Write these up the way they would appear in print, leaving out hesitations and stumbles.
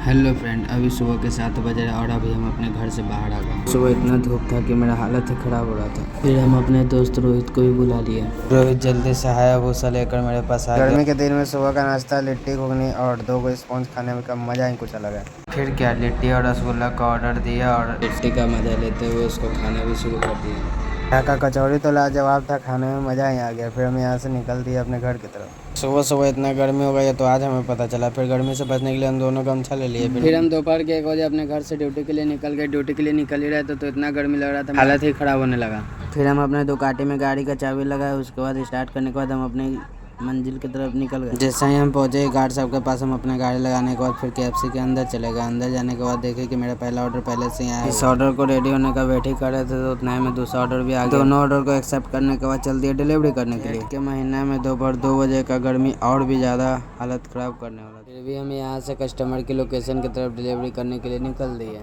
Hello friend, अभी सुबह के 7 बजे और अभी हम अपने घर से बाहर आ गए। सुबह इतना धूप था कि मेरा हालत ही ख़राब हो रहा था। फिर हम अपने दोस्त रोहित को भी बुला लिए। रोहित जल्दी से हायाबुसा लेकर मेरे पास आ गया। गर्मी के दिन में सुबह का नाश्ता लिट्टी घुगनी और 2 स्पॉन्ज खाने में का मज़ा ही कुछ अलग है। फिर क्या, लिट्टी और रसगुल्ला का ऑर्डर दिया और लिट्टी का मज़ा लेते हुए उसको खाना भी शुरू कर दिया। यहाँ का कचौड़ी तो लाजवाब था, खाने में मज़ा ही आ गया। फिर हम यहाँ से निकल दिए अपने घर की तरफ। सुबह सुबह इतना गर्मी हो गई है तो आज हमें पता चला। फिर गर्मी से बचने के लिए हम दोनों गमछा ले लिए। फिर हम दोपहर के 1 बजे अपने घर से ड्यूटी के लिए निकल गए। ड्यूटी के लिए निकल ही रहे थे तो इतना गर्मी लग रहा था, हालत ही ख़राब होने लगा। फिर हम अपने दुकाटी में गाड़ी का चाबी लगाए। उसके बाद स्टार्ट करने के बाद हम अपनी मंजिल की तरफ निकल गए। जैसे ही हम पहुंचे गार्ड साहब के पास, हम अपने गाड़ी लगाने के बाद फिर KFC के अंदर चले गए। अंदर जाने के बाद देखे कि मेरा पहला ऑर्डर पहले से ही आया है। इस ऑर्डर को रेडी होने का वेट ही कर रहे थे तो उतना ही में दूसरा ऑर्डर भी आ गया। दोनों ऑर्डर को एक्सेप्ट करने के बाद चल दिया डिलीवरी करने के लिए। के महीने में दोपहर 2 बजे का गर्मी और भी ज़्यादा हालत ख़राब करने वाला। फिर भी हम यहाँ से कस्टमर की लोकेशन की तरफ डिलीवरी करने के लिए निकल दिए।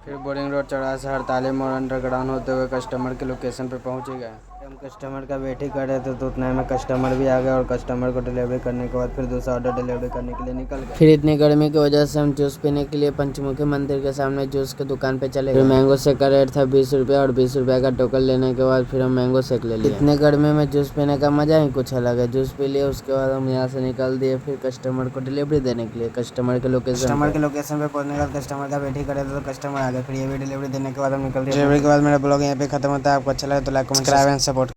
फिर बोरिंग रोड चौराहे से हड़ताली मोड़ अंडरग्राउंड होते हुए कस्टमर की लोकेशन पर पहुँच ही गए। हम कस्टमर का वेट ही कर रहे थे तो उतना में कस्टमर भी आ गया और कस्टमर को डिलीवरी करने के बाद फिर दूसरा ऑर्डर डिलीवरी करने के लिए निकल गए। फिर इतनी गर्मी की वजह से हम जूस पीने के लिए पंचमुखी मंदिर के सामने जूस की दुकान पे चले गए। फिर मैंगो शेक का रेट था 20 रुपये और 20 रुपये का टोकन लेने के बाद फिर हम मैंगो शेक ले लिए। इतने गर्मी में जूस पीने का मजा ही कुछ अलग है। जूस पी लिए, उसके बाद हम यहाँ से निकल दिए फिर कस्टमर को डिलीवरी देने के लिए कस्टमर के लोकेशन पे पहुंचने के बाद कस्टमर का वेट ही कर रहे थे तो कस्टमर आ गए। फिर ये भी डिलीवरी देने के बाद हम निकल दिए। डिलीवरी के बाद मेरा ब्लॉग यहाँ पे खत्म होता है। आपको अच्छा लगे तो like comment subscribe and support.